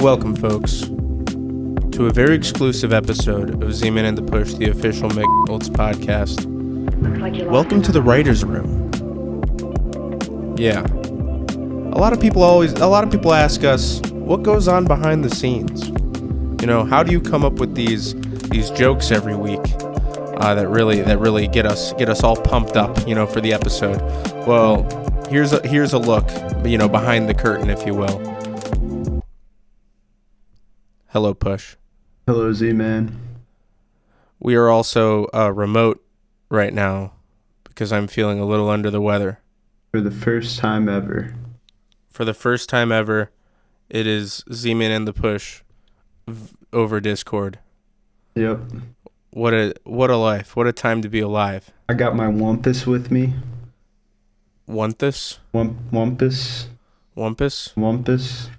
Welcome, folks, to a very exclusive episode of Z-Man and the Push, the official McDonald's podcast. Welcome to the writer's room. Yeah. A lot of people ask us, what goes on behind the scenes? You know, how do you come up with these jokes every week that really get us all pumped up, you know, for the episode? Well, here's a look, you know, behind the curtain, if you will. Hello, Push. Hello, Z-Man. We are also remote right now because I'm feeling a little under the weather. For the first time ever. For the first time ever, it is Z-Man and the Push over Discord. Yep. What a life. What a time to be alive. I got my Wampus with me. Wampus? Wampus. Wampus? Wampus.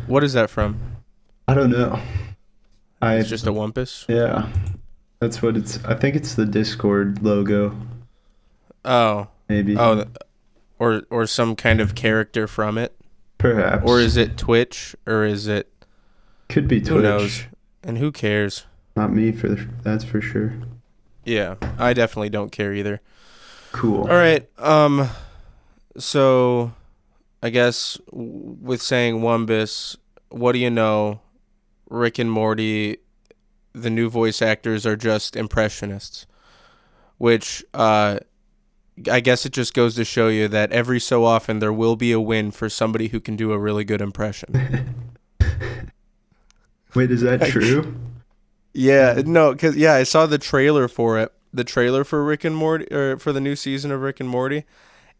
What is that from? I don't know. It's just a Wampus? Yeah. That's what I think it's the Discord logo. Oh. Maybe. Oh, or some kind of character from it. Perhaps. Or is it Twitch? Or is it... Could be Twitch. Who knows? And who cares? Not me, that's for sure. Yeah, I definitely don't care either. Cool. All right. So I guess with saying Wumbus, what do you know? Rick and Morty, the new voice actors are just impressionists, which I guess it just goes to show you that every so often there will be a win for somebody who can do a really good impression. Wait, is that true? Yeah, no, I saw the trailer for it. The trailer for Rick and Morty, or for the new season of Rick and Morty,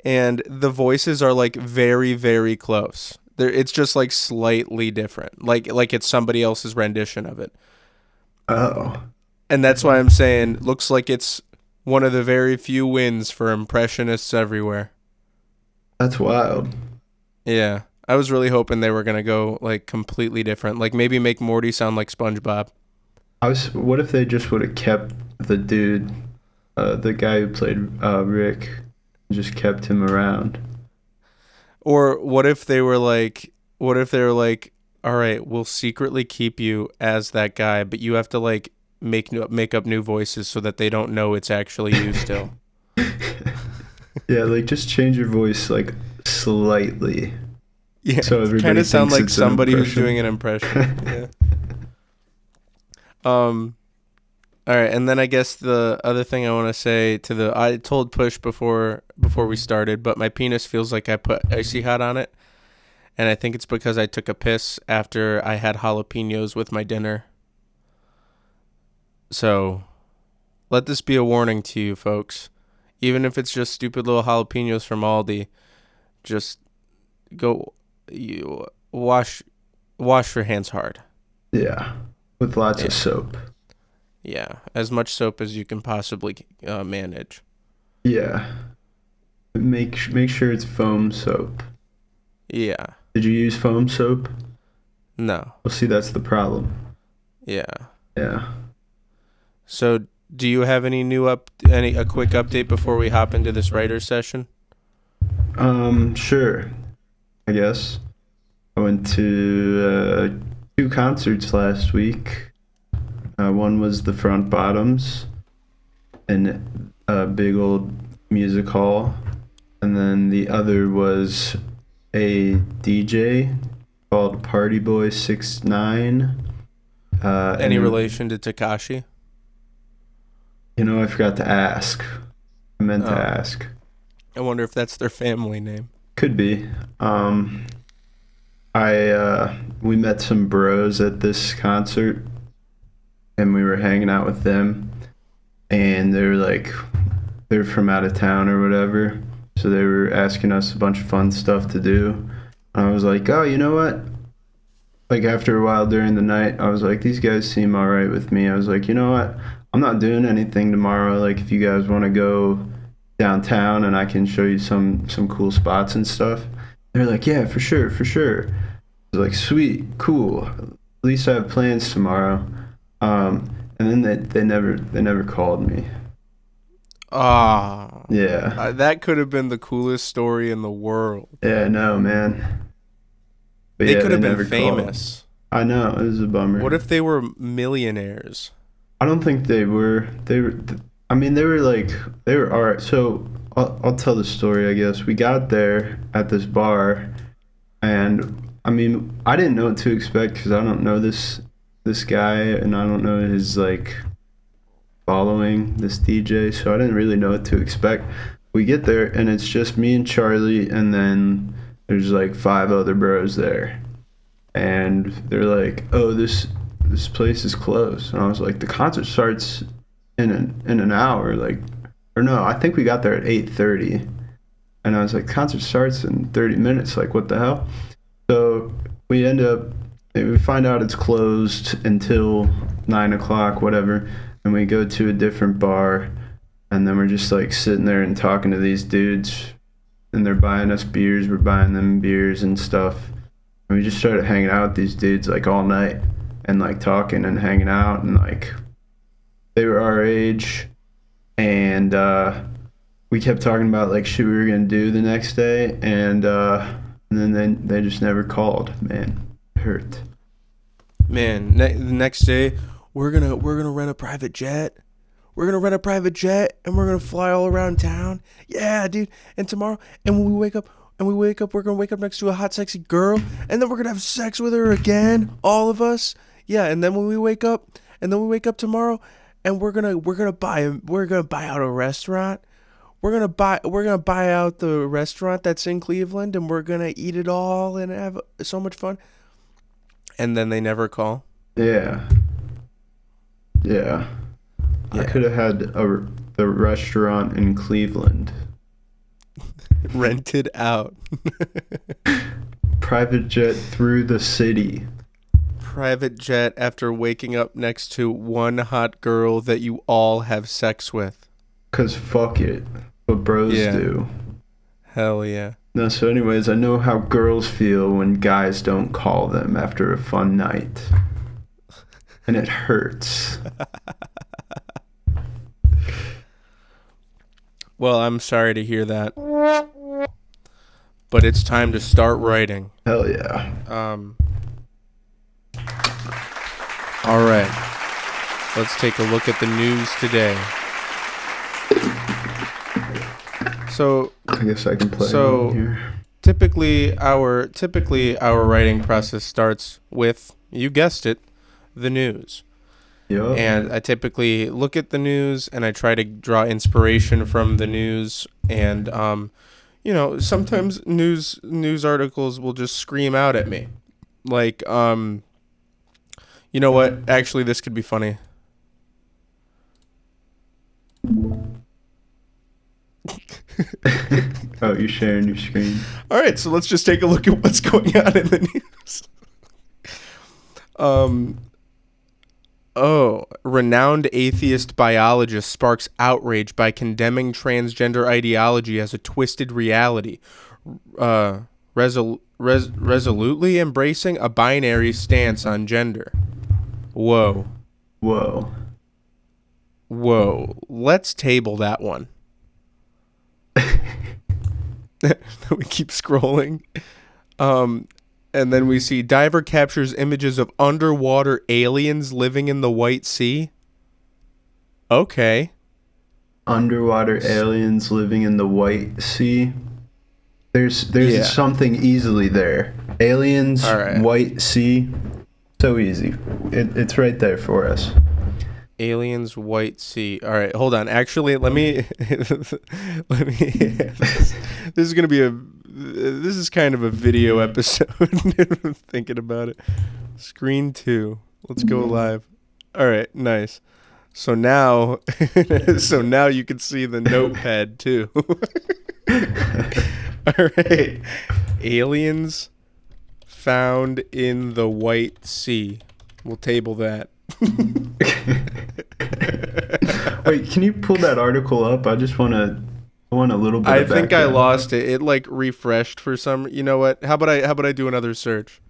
and the voices are like very, very close. It's just like slightly different, like it's somebody else's rendition of it. Oh, and that's why I'm saying looks like it's one of the very few wins for impressionists everywhere. That's wild. Yeah, I was really hoping they were gonna go like completely different, like maybe make Morty sound like SpongeBob. What if they just would have kept the dude, the guy who played Rick, and just kept him around? Or what if they were like, all right, we'll secretly keep you as that guy, but you have to like make up new voices so that they don't know it's actually you still. Yeah, like just change your voice like slightly. Yeah, so everybody kind of sound like somebody who's impression. doing an impression. Yeah. All right, and then I guess the other thing I want to say I told Push before we started, but my penis feels like I put icy hot on it, and I think it's because I took a piss after I had jalapenos with my dinner. So, let this be a warning to you folks. Even if it's just stupid little jalapenos from Aldi, just wash your hands hard. Yeah, with lots of soap. Yeah, as much soap as you can possibly manage. Yeah. Make sure it's foam soap. Yeah. Did you use foam soap? No. Well, see, that's the problem. Yeah. Yeah. So, do you have any a quick update before we hop into this writer's session? Sure. I guess. I went to 2 concerts last week. One was the Front Bottoms in a big old music hall, and then the other was a DJ called Party Boy 69. Any relation to Tekashi? You know, I forgot to ask. I meant to ask. I wonder if that's their family name. Could be. We met some bros at this concert, and we were hanging out with them, and they're from out of town or whatever, so they were asking us a bunch of fun stuff to do. And I was like, oh, you know what? Like, after a while during the night, I was like, these guys seem all right with me. I was like, you know what? I'm not doing anything tomorrow. Like, if you guys want to go downtown and I can show you some cool spots and stuff. They're like, yeah, for sure. I was like, sweet, cool. At least I have plans tomorrow. And then they never called me. Ah. Yeah. That could have been the coolest story in the world. Yeah, no, man. But They yeah, could have been never called. famous. I know, it was a bummer. What if they were millionaires? I don't think they were. I mean, they were all right. So I'll tell the story, I guess. We got there at this bar, and I mean, I didn't know what to expect because I don't know this guy, and I don't know his like following, this DJ, so I didn't really know what to expect. We get there, and it's just me and Charlie, and then there's like 5 other bros there, and they're like, "Oh, this place is closed." And I was like, "The concert starts in an hour, like, or no, I think we got there at 8:30." And I was like, "Concert starts in 30 minutes, like what the hell?" So we find out it's closed until 9 o'clock, whatever, and we go to a different bar, and then we're just like sitting there and talking to these dudes, and they're buying us beers, we're buying them beers and stuff, and we just started hanging out with these dudes like all night, and like talking and hanging out, and like they were our age, and we kept talking about like shit we were gonna do the next day, and then they just never called. Man, it hurt. Man, the next day we're gonna rent a private jet. We're gonna rent a private jet and we're gonna fly all around town. Yeah, dude. And tomorrow, and when we wake up, we're gonna wake up next to a hot, sexy girl, and then we're gonna have sex with her again, all of us. Yeah, and then when we wake up, tomorrow, and we're gonna buy out a restaurant. We're gonna buy out the restaurant that's in Cleveland, and we're gonna eat it all and have so much fun. And then they never call. Yeah. I could have had the restaurant in Cleveland rented out. Private jet through the city. Private jet after waking up next to one hot girl that you all have sex with. 'Cause fuck it. What bros do. Hell yeah. No, so anyways, I know how girls feel when guys don't call them after a fun night. And it hurts. Well, I'm sorry to hear that. But it's time to start writing. Hell yeah. All right. Let's take a look at the news today. So I guess I can play along here. Typically our writing process starts with, you guessed it, the news. Yep. And I typically look at the news and I try to draw inspiration from the news, and sometimes news articles will just scream out at me. Like you know what? Actually, this could be funny. Oh, you're sharing your screen. All right, so let's just take a look at what's going on in the news. Renowned atheist biologist sparks outrage by condemning transgender ideology as a twisted reality. Resolutely embracing a binary stance on gender. Whoa. Let's table that one. We keep scrolling. And then we see diver captures images of underwater aliens living in the White Sea. Okay. Underwater aliens living in the White Sea. There's something easily there. Aliens, right. White Sea. So easy. It's right there for us. Aliens, White Sea. All right, hold on. Actually, let me. This is gonna be this is kind of a video episode. I'm thinking about it. Screen 2. Let's go live. All right, nice. So now you can see the notepad too. All right. Aliens found in the White Sea. We'll table that. Wait, can you pull that article up? I want a little bit. I think I lost it. It like refreshed for some. You know what? How about I do another search?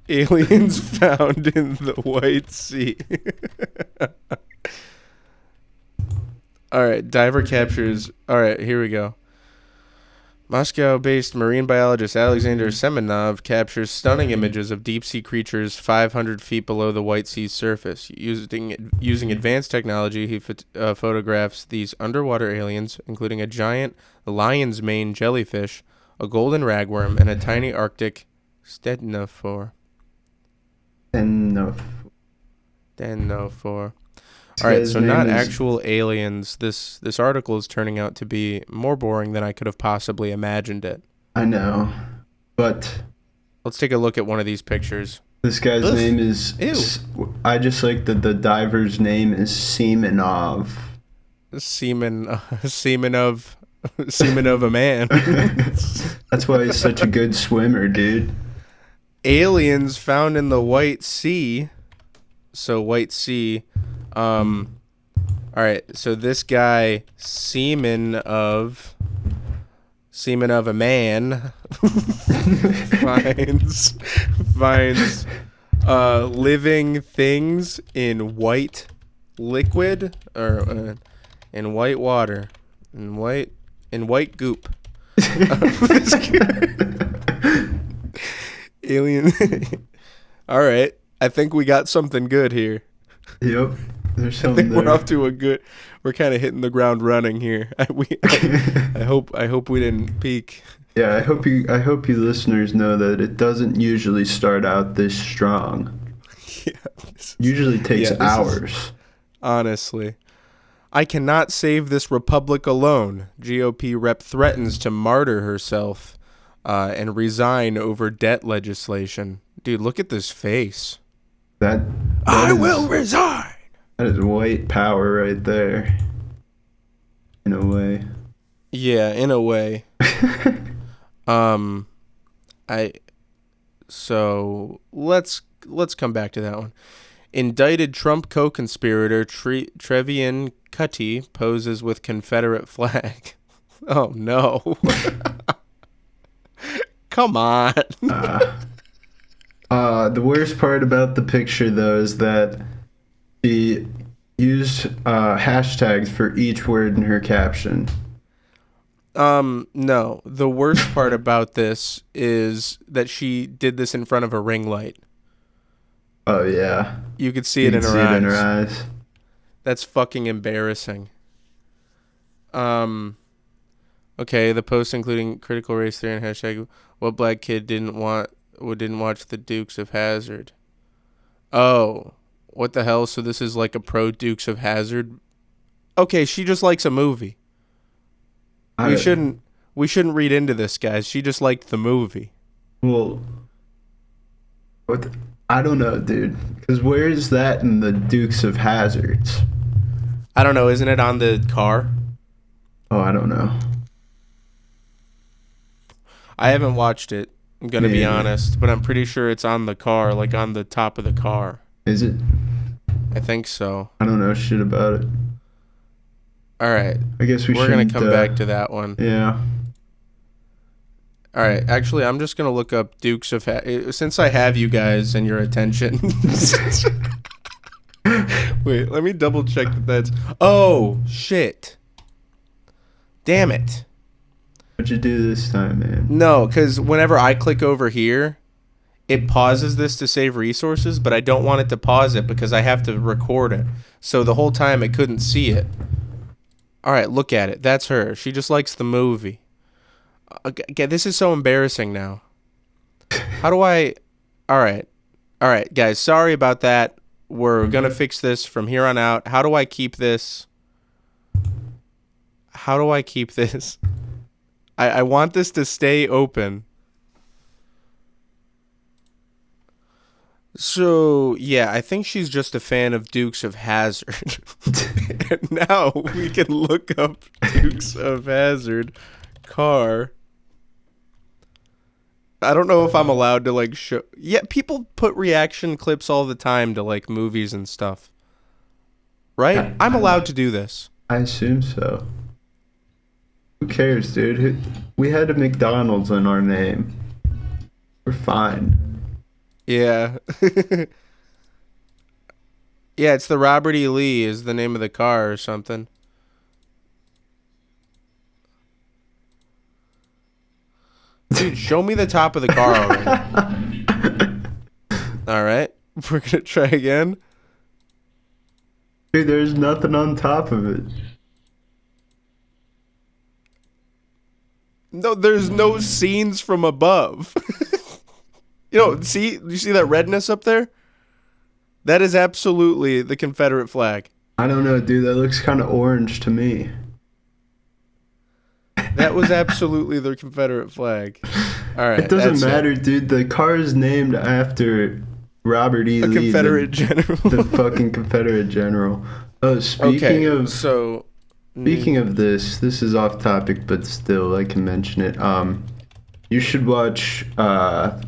Aliens found in the White Sea. All right, diver captures. All right, here we go. Moscow-based marine biologist Alexander Semenov captures stunning images of deep-sea creatures 500 feet below the White Sea's surface. Using advanced technology, he photographs these underwater aliens, including a giant lion's mane jellyfish, a golden ragworm, and a tiny Arctic stenophore. Stenophore. All right, so not actual aliens. This article is turning out to be more boring than I could have possibly imagined it. I know, but let's take a look at one of these pictures. This guy's name is... Ew. I just like that the diver's name is Semenov. Semen of a man. That's why he's such a good swimmer, dude. Aliens found in the White Sea. So White Sea... all right, so this guy, semen of a man, finds living things in white liquid or in white water, in white goop. Alien. All right, I think we got something good here. Yep. I think we're off to a good. We're kind of hitting the ground running here. I hope we didn't peak. Yeah, I hope you listeners know that it doesn't usually start out this strong. Yeah, usually takes hours. Honestly, I cannot save this republic alone. GOP rep threatens to martyr herself and resign over debt legislation. Dude, look at this face. I will resign. That is white power right there. In a way. Yeah, in a way. So let's come back to that one. Indicted Trump co-conspirator Trevian Cutty poses with Confederate flag. Oh no. Come on. The worst part about the picture though is that she used hashtags for each word in her caption. No. The worst part about this is that she did this in front of a ring light. Oh, yeah. You could see it in her eyes. That's fucking embarrassing. Okay, the post including critical race theory and hashtag what black kid didn't watch the Dukes of Hazzard. Oh. What the hell? So this is like a pro Dukes of Hazzard. Okay, she just likes a movie. We shouldn't read into this, guys. She just liked the movie. Well, I don't know, dude. Because where is that in the Dukes of Hazzards? I don't know. Isn't it on the car? Oh, I don't know. I haven't watched it. I'm gonna be honest, but I'm pretty sure it's on the car, like on the top of the car. Is it? I think so. I don't know shit about it. All right. I guess we're going to come back to that one. Yeah. All right. Actually, I'm just going to look up Dukes of since I have you guys and your attention. Wait, let me double check that that's... Oh, shit. Damn it. What'd you do this time, man? No, because whenever I click over here, it pauses this to save resources, but I don't want it to pause it because I have to record it. So the whole time it couldn't see it. All right, look at it. That's her. She just likes the movie. Okay, this is so embarrassing now. How do I... All right, guys. Sorry about that. We're going to fix this from here on out. How do I keep this? I want this to stay open. So, yeah, I think she's just a fan of Dukes of Hazzard. And now we can look up Dukes of Hazzard car. I don't know if I'm allowed to, like, show... Yeah, people put reaction clips all the time to, like, movies and stuff. Right? I'm allowed to do this. I assume so. Who cares, dude? We had a McDonald's in our name. We're fine. Yeah. Yeah, it's the Robert E. Lee is the name of the car or something. Dude, show me the top of the car already. All right. We're going to try again. Dude, there's nothing on top of it. No, there's no scenes from above. You see that redness up there? That is absolutely the Confederate flag. I don't know, dude. That looks kind of orange to me. That was absolutely the Confederate flag. All right. It doesn't matter, dude. The car is named after Robert E. Lee, Confederate general. The fucking Confederate general. Oh, speaking of this is off topic, but still, I can mention it. You should watch The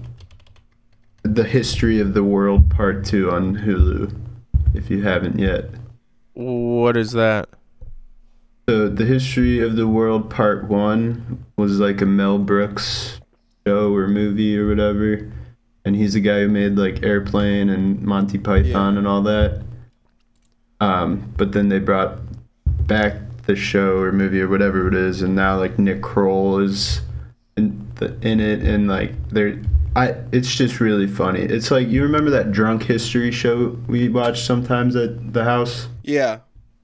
History of the World Part 2 on Hulu, if you haven't yet. What is that? So, The History of the World Part 1 was like a Mel Brooks show or movie or whatever. And he's the guy who made like Airplane and Monty Python and all that. But then they brought back the show or movie or whatever it is, and now like Nick Kroll is in it, and like it's just really funny. It's like, you remember that Drunk History show we watch sometimes at the house? Yeah.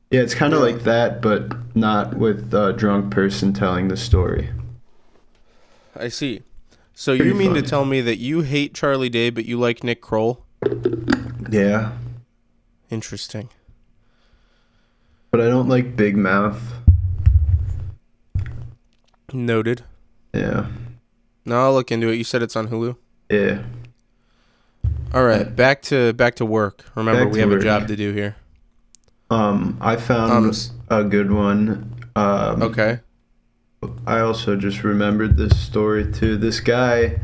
Yeah, it's kind of like that, but not with a drunk person telling the story. I see. So you mean to tell me that you hate Charlie Day, but you like Nick Kroll? Yeah. Interesting. But I don't like Big Mouth. Noted. Yeah. No, I'll look into it. You said it's on Hulu? Yeah. All right, back to work. Remember, we have a job to do here. I found a good one. Okay. I also just remembered this story too. This guy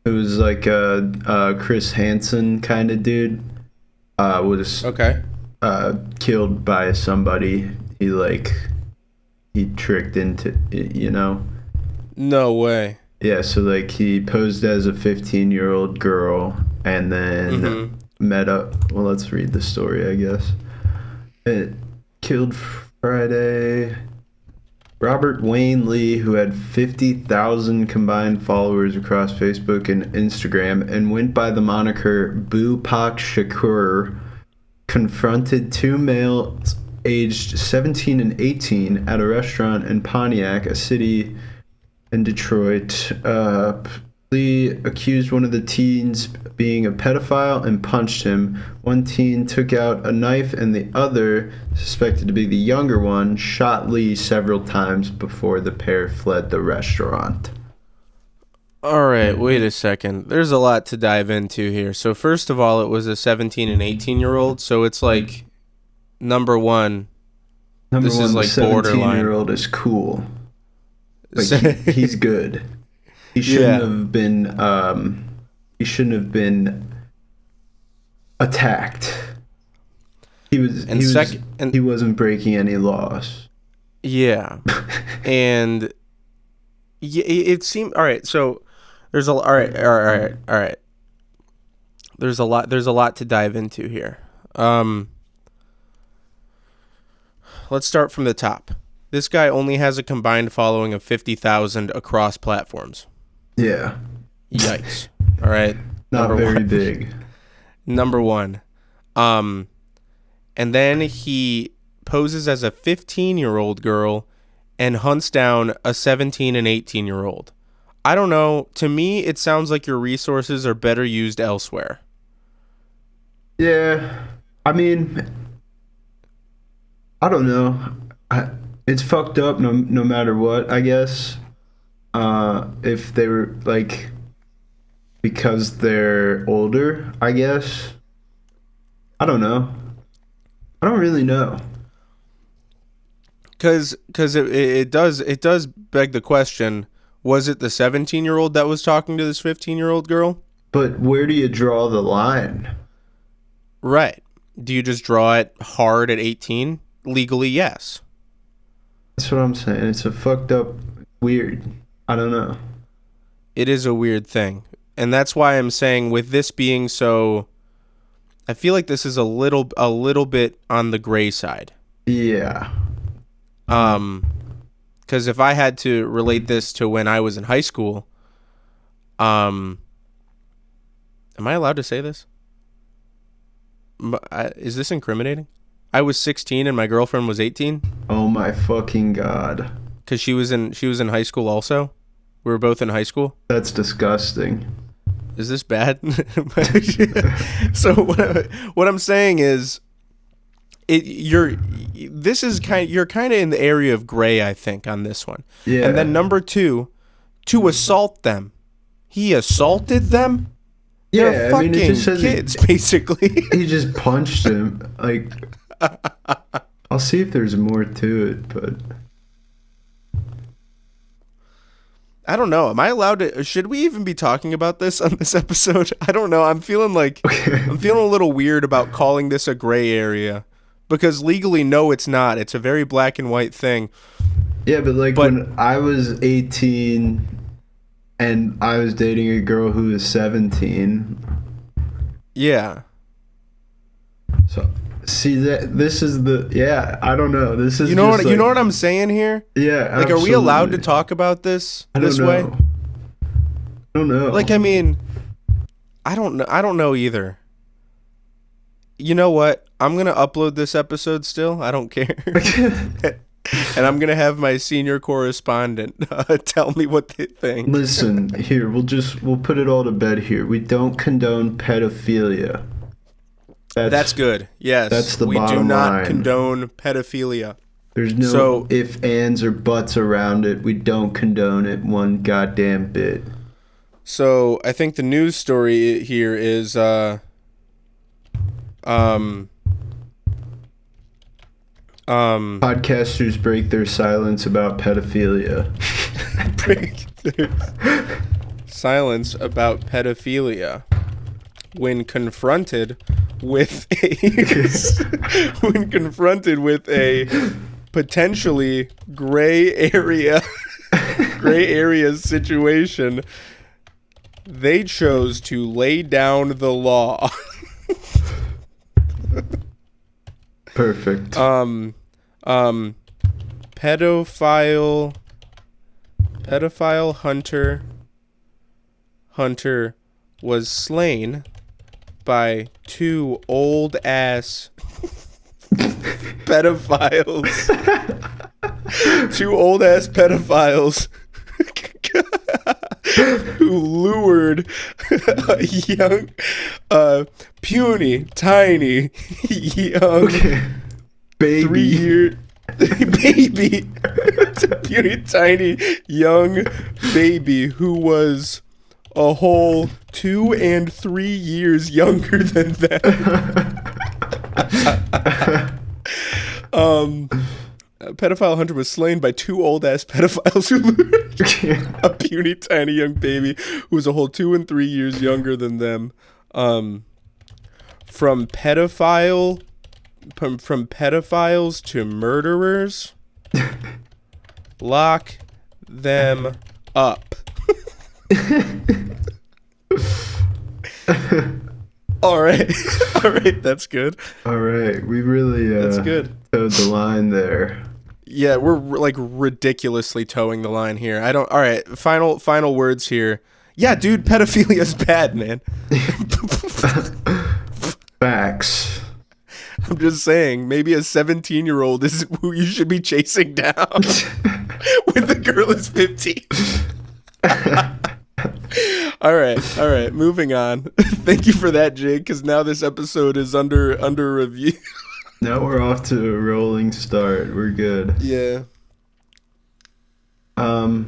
who was like a Chris Hansen kind of dude was killed by somebody he tricked into it, you know? No way. Yeah, so like he posed as a 15-year-old girl and then met up. Well, let's read the story, I guess. It killed Friday. Robert Wayne Lee, who had 50,000 combined followers across Facebook and Instagram and went by the moniker Boo Pak Shakur, confronted two males aged 17 and 18 at a restaurant in Pontiac, a city in Detroit. Lee accused one of the teens being a pedophile and punched him. One teen took out a knife, and the other, suspected to be the younger one, shot Lee several times before the pair fled the restaurant. All right, wait a second. There's a lot to dive into here. So first of all, it was a 17 and 18-year-old, so it's like number one, this is like borderline. 17-year-old is cool. Like he's good. He shouldn't have been. He shouldn't have been attacked. He wasn't breaking any laws. Yeah, and it seemed all right. So there's all right. There's a lot to dive into here. Let's start from the top. This guy only has a combined following of 50,000 across platforms. Yeah. Yikes. All right. Not very big. Number one. And then he poses as a 15-year-old girl and hunts down a 17 and 18-year-old. I don't know. To me, it sounds like your resources are better used elsewhere. Yeah. I mean, I don't know. It's fucked up no matter what, I guess. If they were like, because they're older, I guess. I don't know. I don't really know. Because it does beg the question, was it the 17-year-old that was talking to this 15-year-old girl? But where do you draw the line? Right. Do you just draw it hard at 18? Legally, yes. That's what I'm saying. It's a fucked up, weird. I don't know. It is a weird thing. And that's why I'm saying, with this being so, I feel like this is a little bit on the gray side. Yeah. Because if I had to relate this to when I was in high school, Am I allowed to say this? Is this incriminating? I was 16 and my girlfriend was 18. Oh my fucking god. Because she was in high school also. We were both in high school. That's disgusting. Is this bad? So what I'm saying is, you're kind of in the area of gray, I think, on this one. Yeah. And then number 2, to assault them. He assaulted them. They're fucking it just says kids, basically. He just punched him. Like, I'll see if there's more to it, but I don't know. Am I allowed to? Should we even be talking about this on this episode? I don't know. I'm feeling a little weird about calling this a gray area, because legally, no, it's not. It's a very black and white thing. Yeah, but when I was 18 and I was dating a girl who was 17. Yeah. So see this is I don't know. This is you know what I'm saying here? Yeah. Like, absolutely. are we allowed to talk about this this way? I don't know. Like, I mean, I don't know either. You know what? I'm gonna upload this episode still. I don't care. And I'm gonna have my senior correspondent tell me what they think. Listen, here we'll put it all to bed here. We don't condone pedophilia. That's good. Yes, that's the we bottom do not line. condone pedophilia. There's no if, ands, or buts around it. We don't condone it one goddamn bit. So I think the news story here is podcasters break their silence about pedophilia. Break their silence about pedophilia when confronted with a potentially gray area situation. They chose to lay down the law. Perfect. Pedophile Hunter was slain by 2 old ass pedophiles. 2 old ass pedophiles who lured a young, puny, tiny, young, baby. 3-year baby, puny, tiny, young baby who was a whole 2 and 3 years younger than them. A pedophile hunter was slain by 2 old ass pedophiles who lured a puny tiny young baby who was a whole 2 and 3 years younger than them. From pedophiles to murderers, lock them up. All right, that's good. All right, we really that's good. Towed the line there. Yeah, we're like ridiculously towing the line here. All right, final words here. Yeah, dude, pedophilia's bad, man. Facts. I'm just saying, maybe a 17-year-old is who you should be chasing down when the girl is 15. All right, moving on. Thank you for that, Jake, because now this episode is under review. Now we're off to a rolling start. We're good. Yeah. Oh,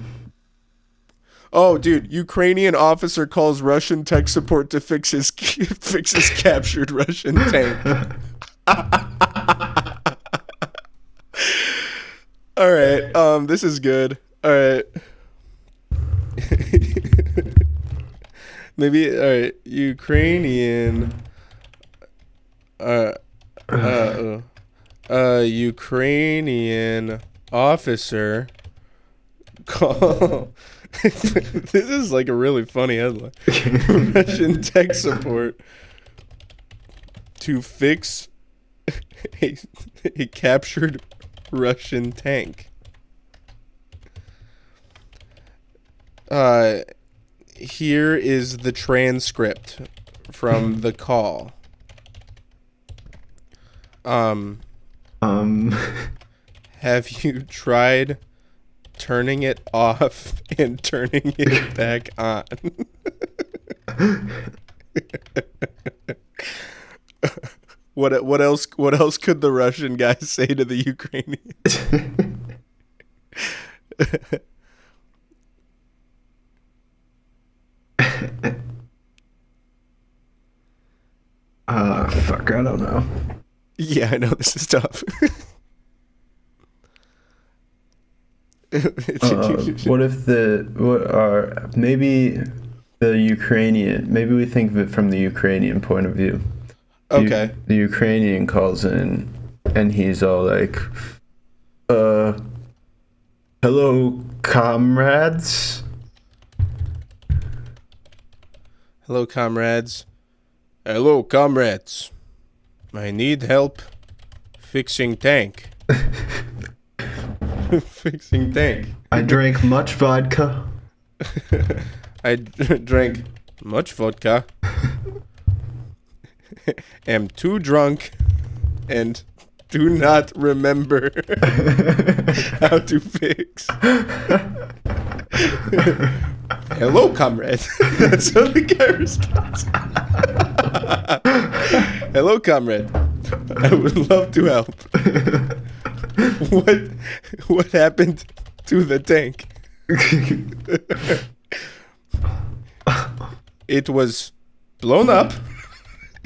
dude, Ukrainian officer calls Russian tech support to fix his captured Russian tank. All right, this is good. All right. Maybe, all right, Ukrainian Ukrainian officer call. This is like a really funny headline. Russian tech support to fix a captured Russian tank. here is the transcript from the call. Have you tried turning it off and turning it back on? What else could the Russian guy say to the Ukrainian? Fuck, I don't know. Yeah, I know this is tough. What if maybe the Ukrainian, maybe we think of it from the Ukrainian point of view. Okay. The Ukrainian calls in and he's all like, hello, comrades. Hello, comrades. Hello, comrades. I need help fixing tank. Fixing tank. I drank much vodka. I drank much vodka. Am too drunk and do not remember how to fix. Hello, comrade. That's how the guy responds. Hello, comrade. I would love to help. What happened to the tank? It was blown up.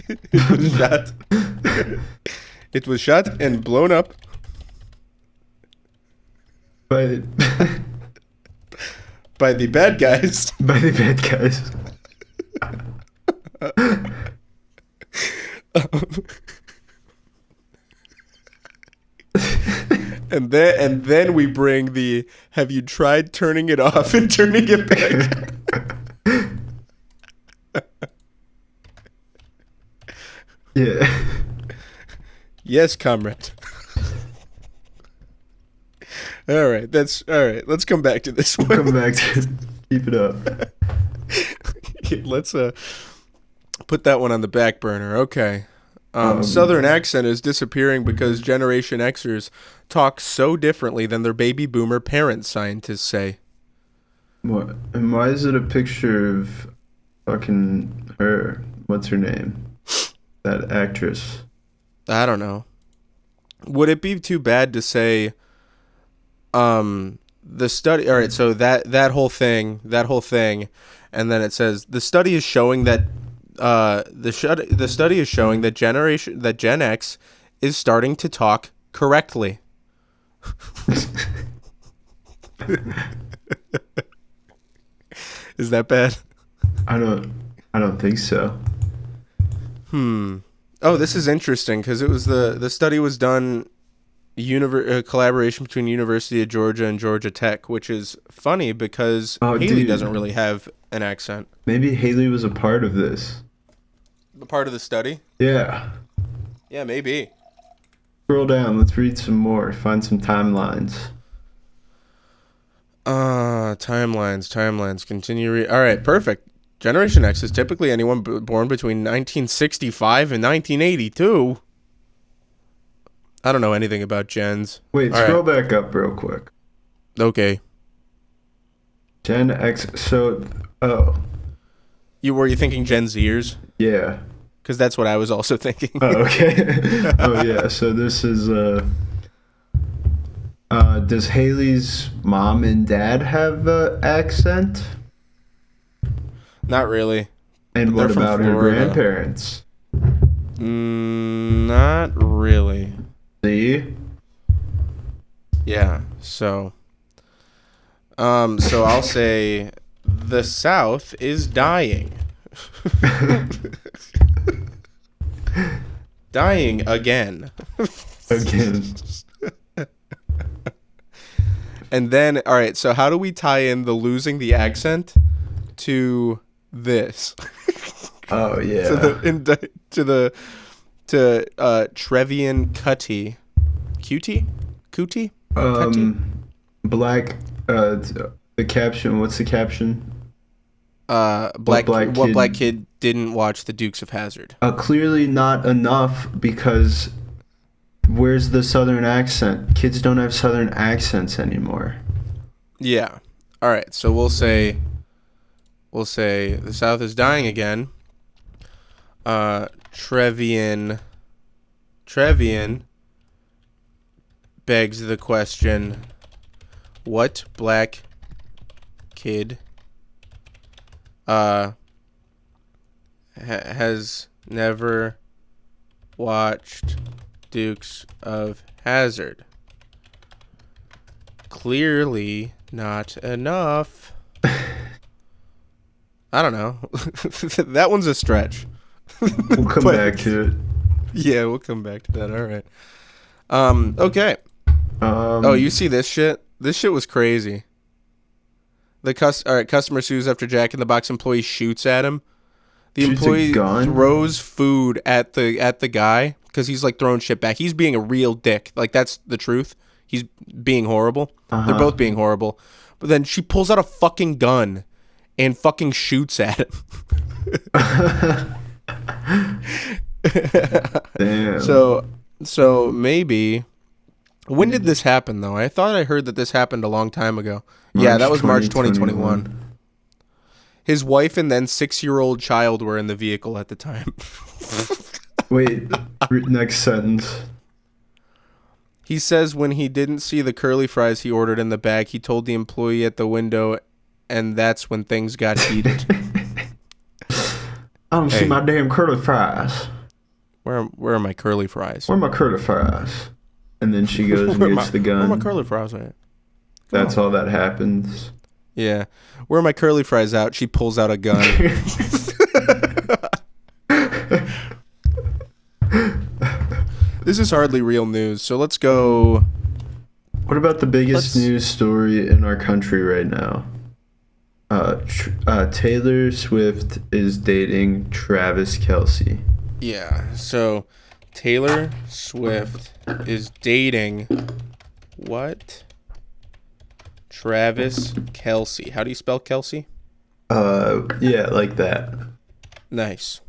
It was shot. It was shot and blown up By the bad guys. By the bad guys. And then we bring the, have you tried turning it off and turning it back? Yeah. Yes, comrade. All right. Let's come back to this one. Come back to it. Keep it up. Let's put that one on the back burner. Okay. Southern accent is disappearing because Generation Xers talk so differently than their baby boomer parents, scientists say. What? And why is it a picture of fucking her? What's her name? That actress. I don't know. Would it be too bad to say the study, all right, so that whole thing, and then it says the study is showing that the study is showing that Gen X is starting to talk correctly. Is that bad? I don't think so. Oh, this is interesting because it was the study was done collaboration between University of Georgia and Georgia Tech, which is funny because Haley doesn't really have an accent. Maybe Haley was a part of this. The part of the study? Yeah. Yeah, maybe. Scroll down. Let's read some more. Find some timelines. Timelines. Continue. All right, perfect. Generation X is typically anyone born between 1965 and 1982. I don't know anything about gens. Wait, scroll back up real quick. Okay. Gen X. So, were you thinking Gen Zers? Yeah. Because that's what I was also thinking. Oh, okay. Oh, yeah. So this is does Haley's mom and dad have an accent? Not really. And what about her grandparents? Not really. See? Yeah. So I'll say the South is dying. Dying again. Again. And then, all right, so how do we tie in the losing the accent to this? Oh, yeah. to Trevian Cutty. Cootie? Black, the caption, what's the caption? What black kid didn't watch The Dukes of Hazzard? Clearly not enough, because where's the Southern accent? Kids don't have Southern accents anymore. Yeah. All right. So we'll say the South is dying again. Trevian begs the question: what black kid has never watched Dukes of Hazzard? Clearly not enough. I don't know. That one's a stretch. We'll come back to it. Yeah, we'll come back to that. All right. Okay. Oh, you see this shit? This shit was crazy. All right, customer sues after Jack in the Box employee shoots at him. The employee throws food at the guy because he's like throwing shit back. He's being a real dick. Like, that's the truth. He's being horrible. They're both being horrible. But then she pulls out a fucking gun and fucking shoots at him. Damn. So maybe, when did this happen though? I thought I heard that this happened a long time ago. Yeah, that was March 2021. His wife and then 6-year-old child were in the vehicle at the time. Wait, next sentence. He says when he didn't see the curly fries he ordered in the bag, he told the employee at the window, and that's when things got heated. I don't see my damn curly fries. Where are my curly fries? Where are my curly fries? And then she goes and gets the gun. Where are my curly fries at? That's all that happens. Yeah. Where are my curly fries out? She pulls out a gun. This is hardly real news, so let's go. What about the biggest news story in our country right now? Taylor Swift is dating Travis Kelce. Yeah, so Taylor Swift is dating what? Travis Kelce. How do you spell Kelce? Yeah, like that. Nice.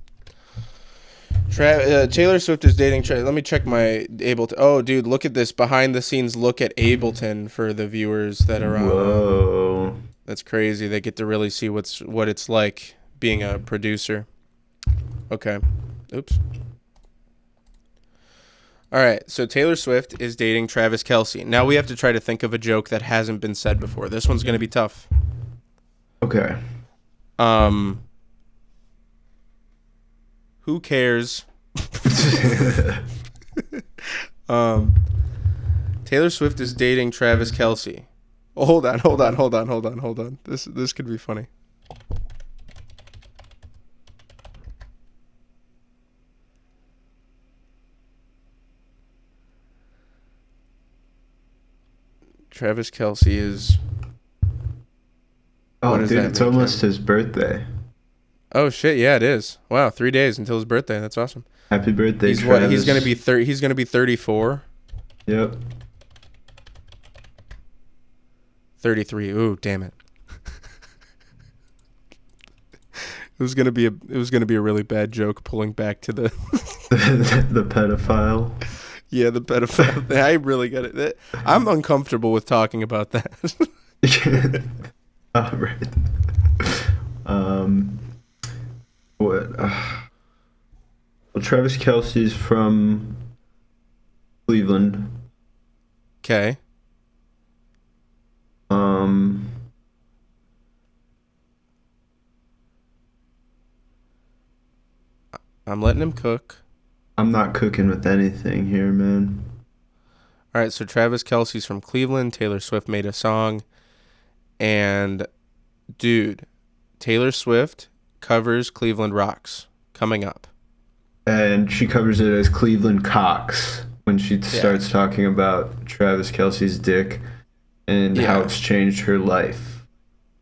Taylor Swift is dating. Let me check my Ableton. Oh, dude, look at this behind the scenes look at Ableton for the viewers that are on. Whoa. That's crazy. They get to really see what it's like being a producer. Okay. Oops. All right. So Taylor Swift is dating Travis Kelce. Now we have to try to think of a joke that hasn't been said before. This one's going to be tough. Okay. Who cares? Taylor Swift is dating Travis Kelce. Oh, hold on. This could be funny. Travis Kelce is. Oh, dude, it's almost his birthday. Oh shit! Yeah, it is. Wow, 3 days until his birthday. That's awesome. Happy birthday, Travis. Travis. He's gonna be He's gonna be 34. Yep. 33. Ooh, damn it. It was gonna be a really bad joke pulling back to the the pedophile. Yeah, the pedophile. I really got it. I'm uncomfortable with talking about that. All right. What? Well, Travis Kelce's from Cleveland. Okay. I'm letting him cook. I'm not cooking with anything here, man. All right, so Travis Kelce's from Cleveland. Taylor Swift made a song. And, dude, Taylor Swift covers Cleveland Rocks coming up. And she covers it as Cleveland Cox when she starts talking about Travis Kelce's dick and how it's changed her life.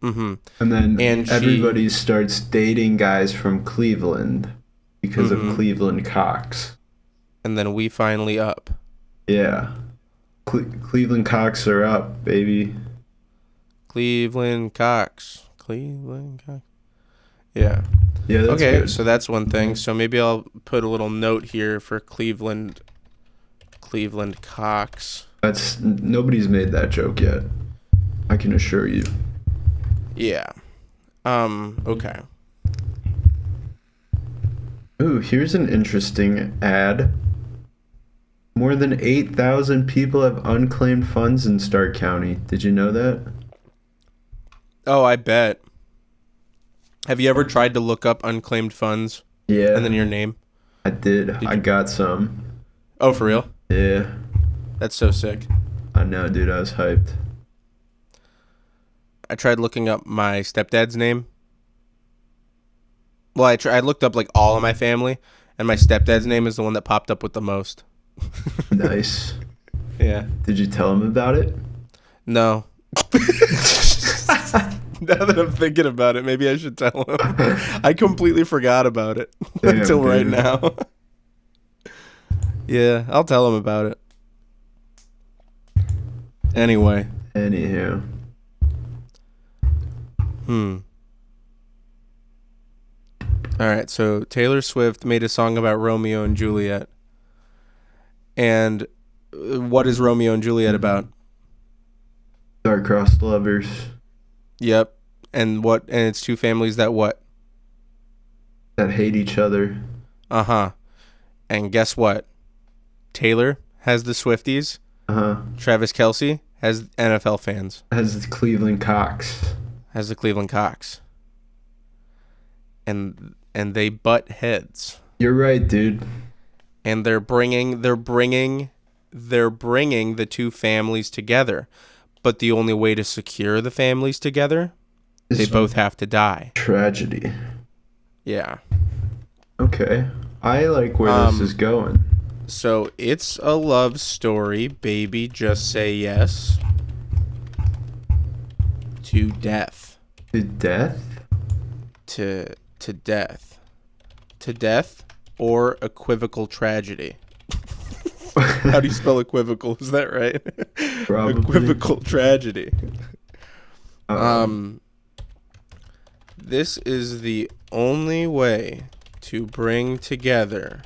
Mm-hmm. And then everybody starts dating guys from Cleveland because of Cleveland Cox. And then we finally up. Yeah. Cleveland Cox are up, baby. Cleveland Cox. Yeah. Yeah, that's okay, good. so that's one thing. So maybe I'll put a little note here for Cleveland Cox. Nobody's made that joke yet. I can assure you. Yeah. Okay. Ooh, here's an interesting ad. More than 8,000 people have unclaimed funds in Stark County. Did you know that? Oh, I bet. Have you ever tried to look up unclaimed funds Yeah, and then your name? I did. I you? got some. Oh, for real? Yeah, That's so sick. I know, dude. I was hyped. I tried looking up my stepdad's name. Well, I looked up like all of my family, and my stepdad's name is the one that popped up with the most. Nice. Yeah. Did you tell him about it? No. Now that I'm thinking about it, maybe I should tell him. I completely forgot about it until right now. Yeah, I'll tell him about it. Anyway. Anywho. All right, so Taylor Swift made a song about Romeo and Juliet. And what is Romeo and Juliet about? Star-crossed lovers. Yep. And it's two families that what? That hate each other. Uh-huh. And guess what? Taylor has the Swifties. Uh-huh. Travis Kelce has NFL fans. Has the Cleveland Cox. Has the Cleveland Cox. And they butt heads. You're right, dude. And they're bringing the two families together. But the only way to secure the families together, they both have to die. Tragedy. Yeah. Okay. I like where this is going. So it's a love story, baby. Just say yes. To death. To death? To death. To death or equivocal tragedy. How do you spell equivocal? Is that right? Probably. Equivocal tragedy. This is the only way to bring together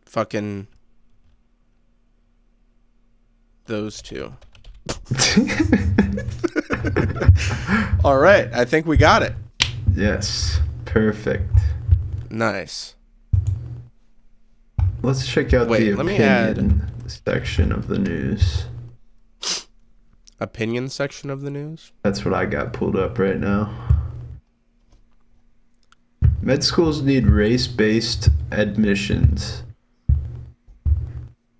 fucking those two. All right, I think we got it. Yes. Perfect. Nice. Let's check out the let me add opinion section of the news. opinion section of the news. That's what I got pulled up right now. Med schools need race-based admissions.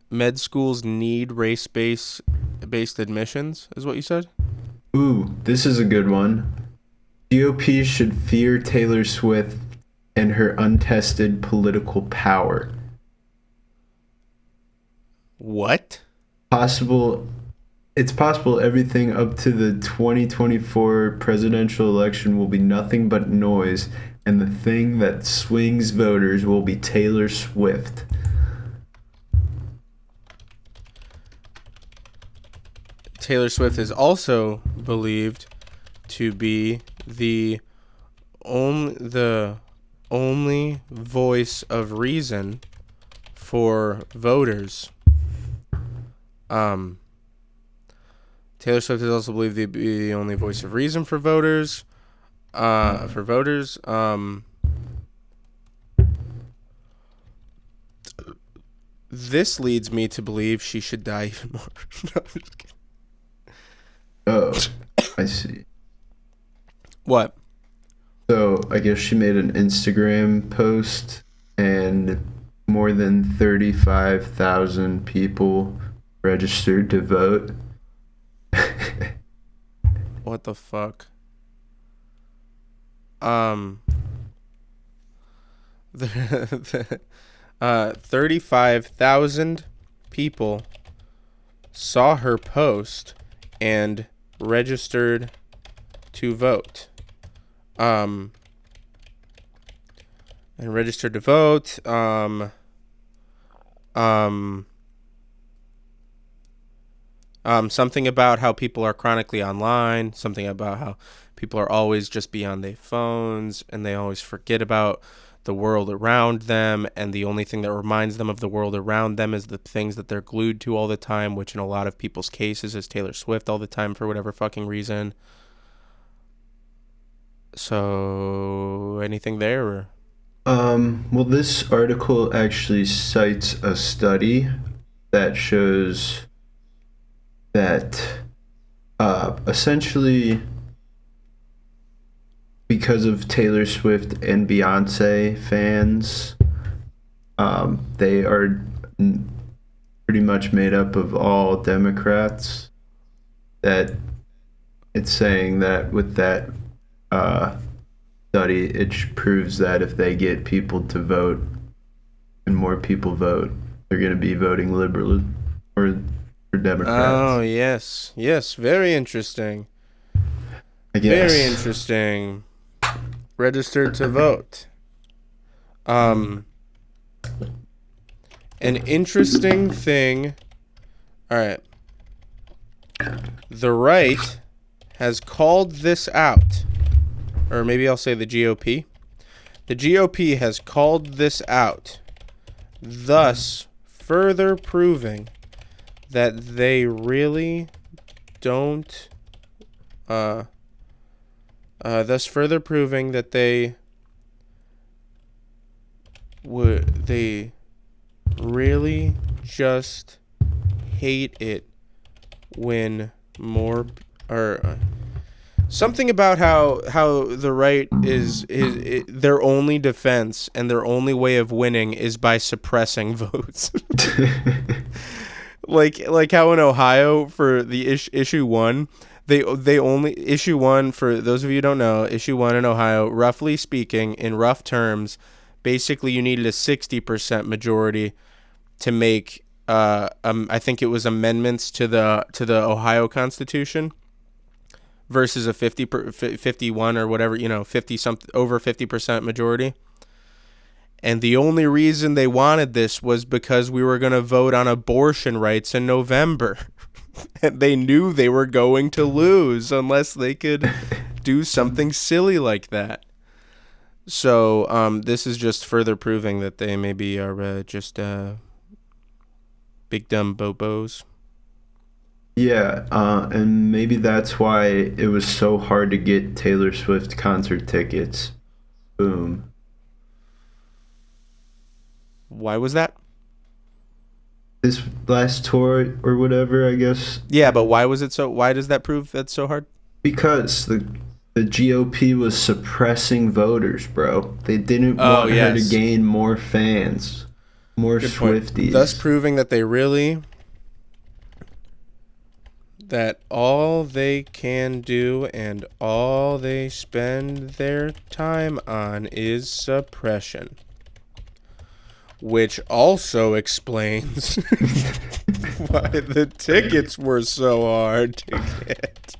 Med schools need race-based admissions, is what you said? Ooh, this is a good one. GOP should fear Taylor Swift and her untested political power. What? It's possible everything up to the 2024 presidential election will be nothing but noise, and the thing that swings voters will be Taylor Swift. Taylor Swift is also believed to be the only voice of reason for voters. Taylor Swift is also believed to be the only voice of reason for voters. This leads me to believe she should die even more. No, I'm just kidding. Oh, I see. What? So I guess she made an Instagram post and more than 35,000 people registered to vote. What the fuck? 35,000 people saw her post and registered to vote. And registered to vote. Something about how people are chronically online. Something about how People are always just be on their phones, and they always forget about the world around them, and the only thing that reminds them of the world around them is the things that they're glued to all the time, which in a lot of people's cases is Taylor Swift all the time for whatever fucking reason. So, anything there? Or? Well, this article actually cites a study that shows that essentially because of Taylor Swift and Beyonce fans, they are pretty much made up of all Democrats. That it's saying that with that study, it proves that if they get people to vote and more people vote, they're going to be voting liberal or for Democrats. Oh, yes. Yes, very interesting. I guess. Very interesting. Registered to vote. An interesting thing. All right. The right has called this out. Or maybe I'll say the GOP. The GOP has called this out, thus further proving that they really don't thus further proving that they really just hate it when more something about how the right is their only defense and their only way of winning is by suppressing votes. like how in Ohio for the issue 1, they only issue 1, for those of you who don't know, issue 1 in Ohio, roughly speaking, in rough terms, basically you needed a 60% majority to make I think it was amendments to the Ohio Constitution versus a 51 or whatever, 50 something over 50% majority. And the only reason they wanted this was because we were going to vote on abortion rights in November. And they knew they were going to lose unless they could do something silly like that. So this is just further proving that they maybe are just big dumb bobos. Yeah, and maybe that's why it was so hard to get Taylor Swift concert tickets. Boom. Why was that? This last tour or whatever, I guess. Yeah, but why was it so? Why does that prove that's so hard? Because the GOP was suppressing voters, bro. They didn't want her to gain more fans, more Good Swifties. Point. Thus proving that that all they can do and all they spend their time on is suppression. Which also explains why the tickets were so hard to get.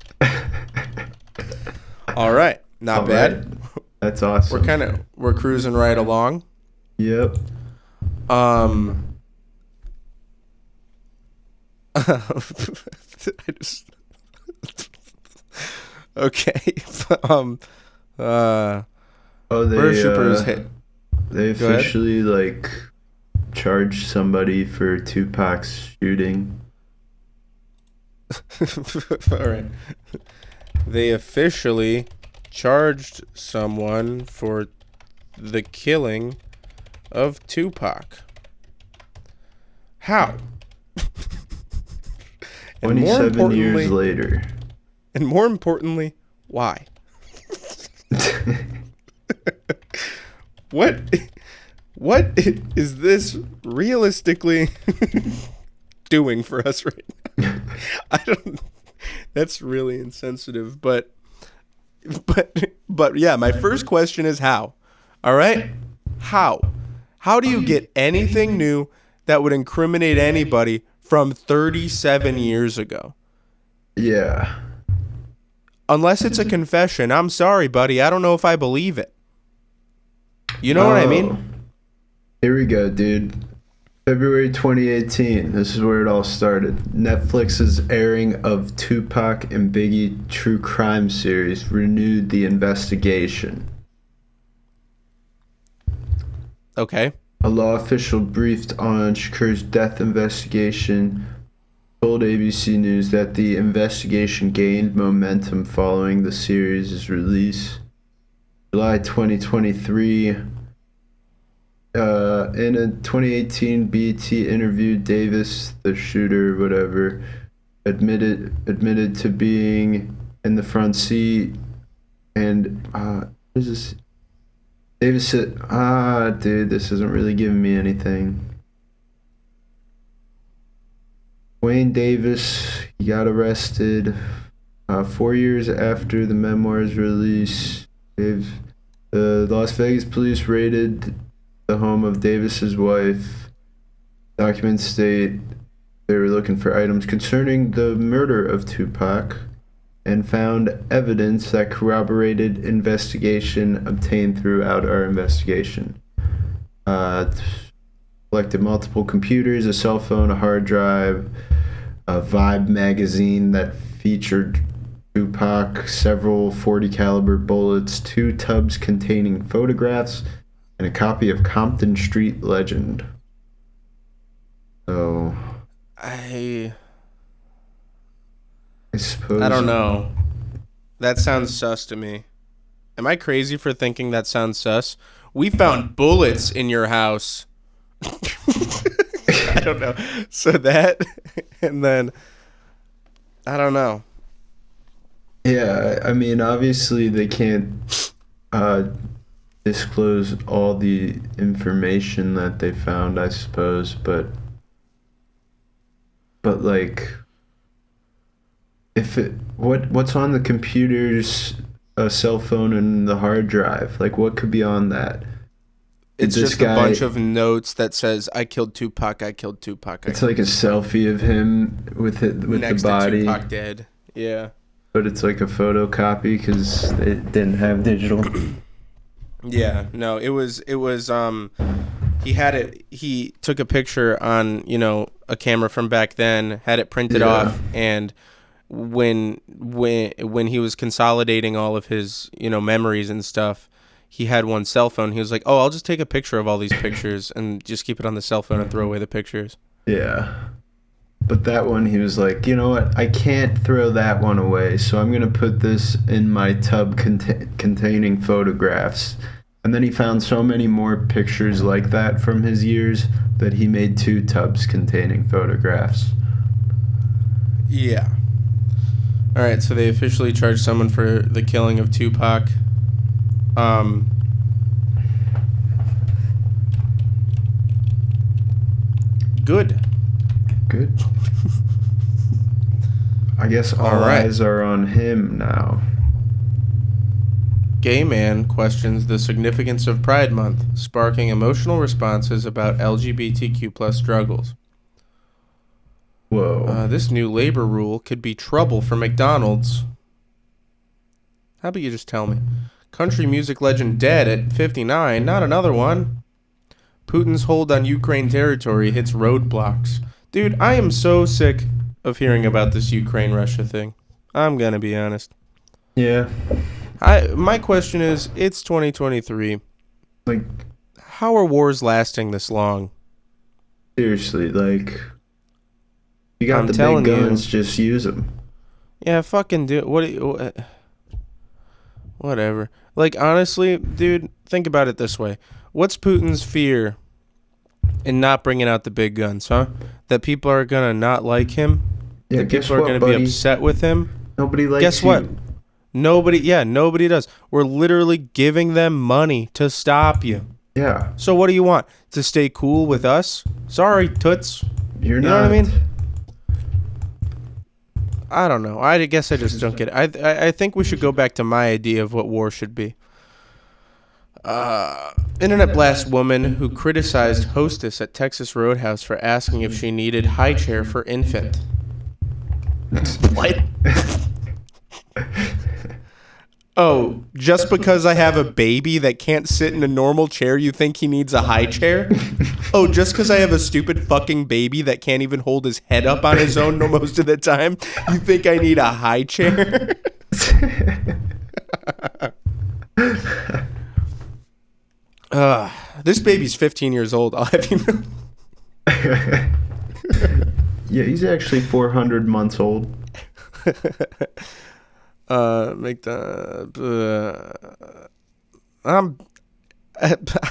All right, not bad. Right. That's awesome. We're cruising right along. Yep. Okay. They officially charged somebody for Tupac's shooting. All right. They officially charged someone for the killing of Tupac. How? 27 years later. And more importantly, why? What is this realistically doing for us right now? That's really insensitive, but yeah, my first question is how? All right? How do you get anything new that would incriminate anybody from 37 years ago? Yeah. Unless it's a confession. I'm sorry, buddy. I don't know if I believe it. You know what I mean? Here we go, dude. February 2018. This is where it all started. Netflix's airing of Tupac and Biggie true crime series renewed the investigation. Okay. A law official briefed on Shakur's death investigation told ABC News that the investigation gained momentum following the series' release. July 2023, in a 2018 BET interview, Davis, the shooter, whatever, admitted to being in the front seat, and what is this? Davis said, dude, this isn't really giving me anything. Wayne Davis, he got arrested 4 years after the memoir's release. The Las Vegas police raided the home of Davis's wife. Documents state they were looking for items concerning the murder of Tupac and found evidence that corroborated investigation obtained throughout our investigation. Collected multiple computers, a cell phone, a hard drive, a Vibe magazine that featured Tupac, several .40 caliber bullets, 2 tubs containing photographs, and a copy of Compton Street Legend. So I suppose don't know. That sounds sus to me. Am I crazy for thinking that sounds sus? We found bullets in your house. I don't know. So that, and then, I don't know. Yeah, I mean, obviously they can't disclose all the information that they found, I suppose, but like, if what's on the computers, a cell phone, and the hard drive? Like, what could be on that? It's just a bunch of notes that says, I killed Tupac, I killed Tupac. It's like a selfie of him with the body. Next to Tupac dead. Yeah. But it's like a photocopy because they didn't have digital. Yeah, no, it was he took a picture on, a camera from back then, had it printed off, and when he was consolidating all of his, memories and stuff, he had one cell phone. He was like, "Oh, I'll just take a picture of all these pictures and just keep it on the cell phone and throw away the pictures." Yeah. But that one, he was like, you know what? I can't throw that one away, so I'm going to put this in my tub containing photographs. And then he found so many more pictures like that from his years that he made 2 tubs containing photographs. Yeah. All right, so they officially charged someone for the killing of Tupac. Good. I guess all eyes are on him now. Gay man questions the significance of Pride Month, sparking emotional responses about LGBTQ+ struggles. Whoa. This new labor rule could be trouble for McDonald's. How about you just tell me? Country music legend dead at 59, not another one. Putin's hold on Ukraine territory hits roadblocks. Dude, I am so sick of hearing about this Ukraine-Russia thing. I'm gonna be honest. Yeah. My question is, it's 2023. Like, how are wars lasting this long? Seriously, like, you got the big guns, just use them. Yeah, fucking do it. Whatever. Like, honestly, dude, think about it this way. What's Putin's fear in not bringing out the big guns, huh? That people are going to not like him? Yeah, that people are going to be upset with him? Nobody likes Guess you. what? Nobody does. We're literally giving them money to stop you. Yeah. So what do you want? To stay cool with us? Sorry, toots. You know what I mean? I don't know. I guess I just don't get it. I think we should go back to my idea of what war should be. Internet blast woman who criticized hostess at Texas Roadhouse for asking if she needed high chair for infant. What? Oh, just because I have a baby that can't sit in a normal chair, you think he needs a high chair? Oh, just because I have a stupid fucking baby that can't even hold his head up on his own most of the time, you think I need a high chair? This baby's 15 years old. I'll have you know. Yeah, he's actually 400 months old. Make the I don't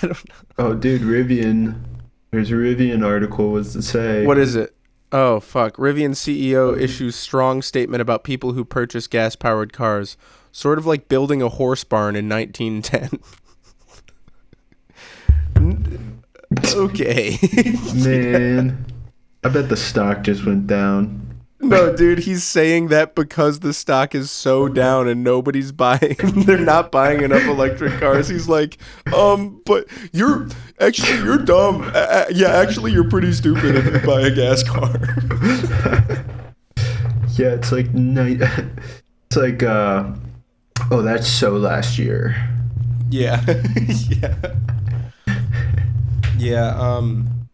know. Oh, dude, Rivian. There's a Rivian article was to say. What is it? Oh, fuck. Rivian CEO issues strong statement about people who purchase gas-powered cars. Sort of like building a horse barn in 1910. Okay. Man, I bet the stock just went down. No, dude, he's saying that because the stock is so down and nobody's buying. They're not buying enough electric cars. He's like, but you're dumb. Yeah, actually, you're pretty stupid if you buy a gas car. Yeah, it's like oh, that's so last year. Yeah. Yeah,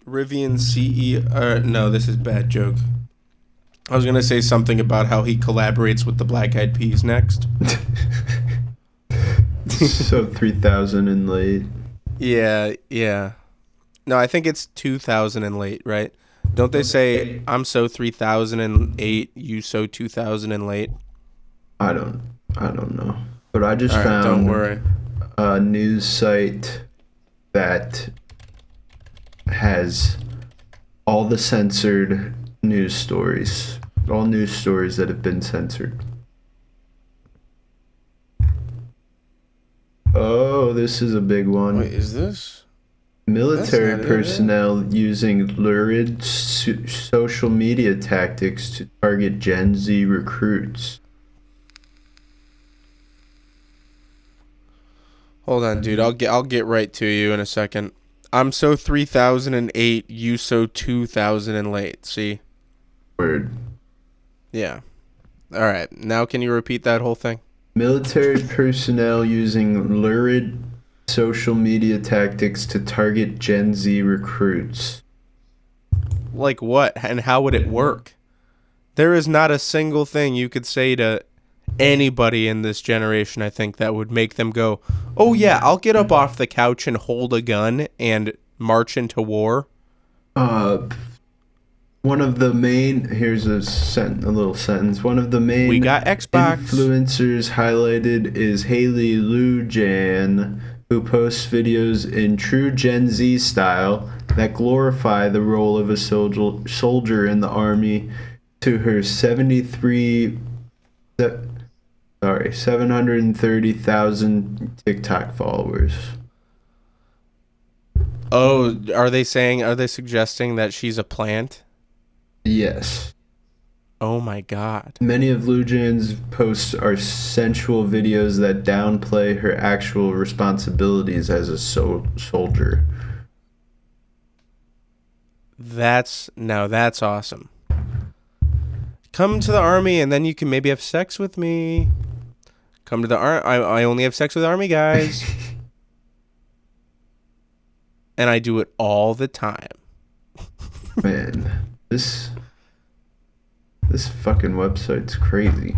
Rivian CEO, no, this is a bad joke. I was going to say something about how he collaborates with the Black Eyed Peas next. So 3,000 and late. Yeah. No, I think it's 2,000 and late, right? Don't they say, I'm so 3,008, you so 2,000 and late? I don't know. But I just found don't worry. A news site that has all the censored news stories. All news stories that have been censored. Oh, this is a big one. Wait, is this? Military personnel using lurid social media tactics to target Gen Z recruits. Hold on, dude. I'll get right to you in a second. I'm so 3,008, you so 2,000 and late. See? Word. Yeah. All right. Now can you repeat that whole thing? Military personnel using lurid social media tactics to target Gen Z recruits. Like what? And how would it work? There is not a single thing you could say to anybody in this generation, I think, that would make them go, oh yeah, I'll get up off the couch and hold a gun and march into war. One of the main, here's a little sentence. One of the main we got Xbox influencers highlighted is Haley Lujan, who posts videos in true Gen Z style that glorify the role of a soldier in the army to her 730,000 TikTok followers. Oh, are they suggesting that she's a plant? Yes. Oh my god. Many of Lujan's posts are sensual videos that downplay her actual responsibilities as a soldier. That's awesome. Come to the army and then you can maybe have sex with me. Come to the army. I only have sex with army guys. And I do it all the time. Man, this fucking website's crazy.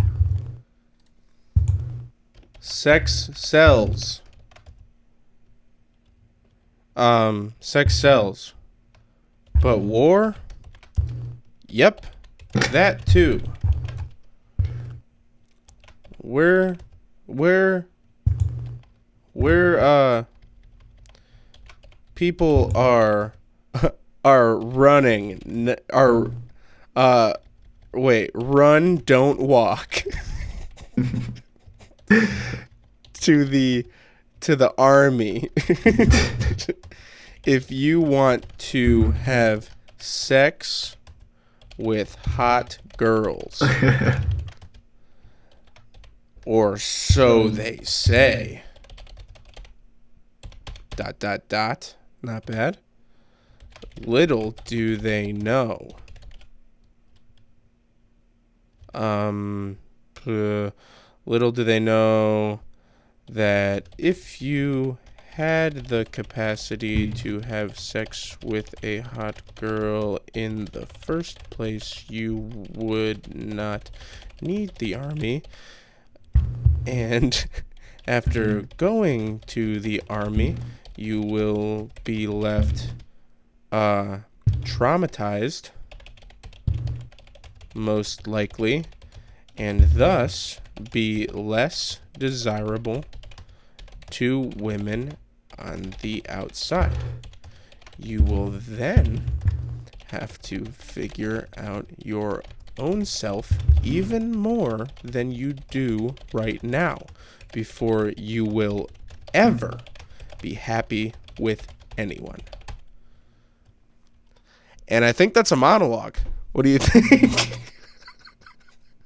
Sex sells. Sex sells. But war? Yep. That too. We're people are running run, don't walk. to the army. If you want to have sex with hot girls. Or so they say. ... Not bad. Little do they know. Little do they know that if you had the capacity to have sex with a hot girl in the first place, you would not need the army. And after going to the army, you will be left traumatized, most likely, and thus be less desirable to women on the outside. You will then have to figure out your own self even more than you do right now before you will ever be happy with anyone. And I think that's a monologue. What do you think?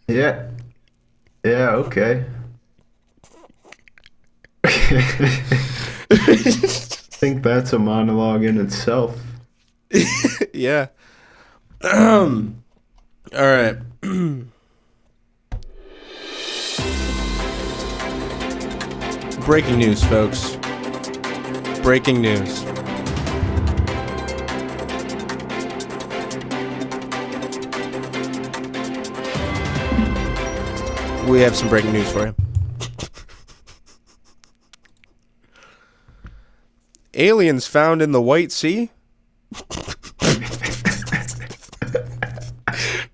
Yeah. Yeah, okay. I think that's a monologue in itself. Yeah. All right. Breaking news, folks. Breaking news. We have some breaking news for you. Aliens found in the White Sea?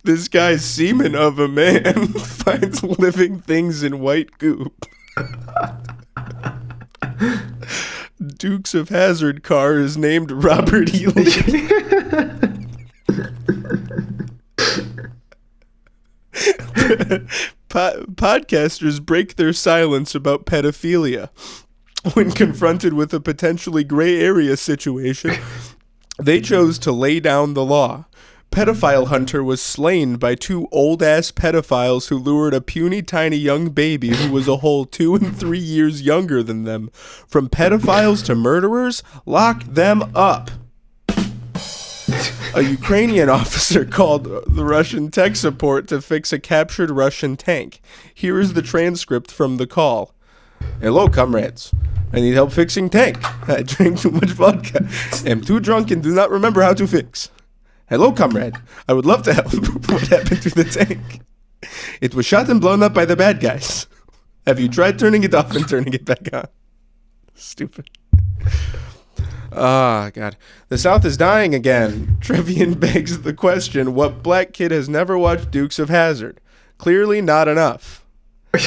This guy's semen of a man finds living things in white goop. Dukes of Hazzard car is named Robert E. Lee. Podcasters break their silence about pedophilia. When confronted with a potentially gray area situation, they chose to lay down the law. Pedophile hunter was slain by two old-ass pedophiles who lured a puny tiny young baby who was a whole 2 and 3 years younger than them. From pedophiles to murderers, lock them up. A Ukrainian officer called the Russian tech support to fix a captured Russian tank. Here is the transcript from the call. Hello, comrades. I need help fixing tank. I drank too much vodka. Am too drunk and do not remember how to fix. Hello, comrade. I would love to help. What happened to the tank? It was shot and blown up by the bad guys. Have you tried turning it off and turning it back on? Stupid. Ah, God. The South is dying again. Trevian begs the question, what black kid has never watched Dukes of Hazzard? Clearly not enough.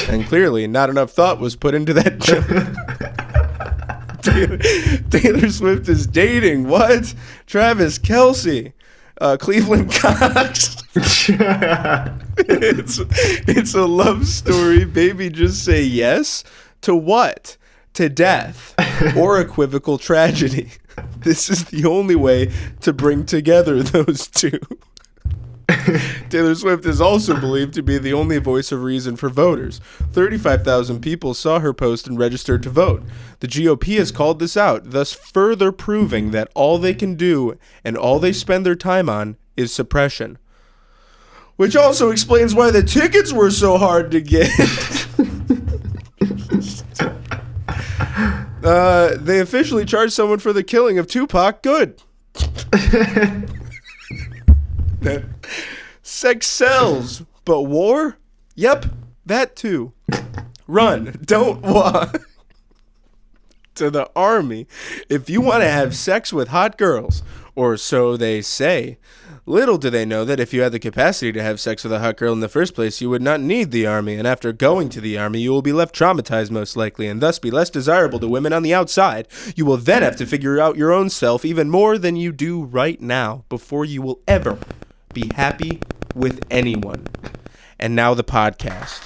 And clearly not enough thought was put into that joke. Taylor Swift is dating. What? Travis Kelce. Cleveland Cox. It's a love story. Baby, just say yes. To what? To death or equivocal tragedy. This is the only way to bring together those two. Taylor Swift is also believed to be the only voice of reason for voters. 35,000 people saw her post and registered to vote. The GOP has called this out, thus further proving that all they can do and all they spend their time on is suppression. Which also explains why the tickets were so hard to get. They officially charged someone for the killing of Tupac. Good. Sex sells, but war? Yep, that too. Run, don't walk. To the army. If you want to have sex with hot girls, or so they say, little do they know that if you had the capacity to have sex with a hot girl in the first place, you would not need the army, and after going to the army, you will be left traumatized most likely, and thus be less desirable to women on the outside. You will then have to figure out your own self even more than you do right now, before you will ever be happy with anyone. And now the podcast.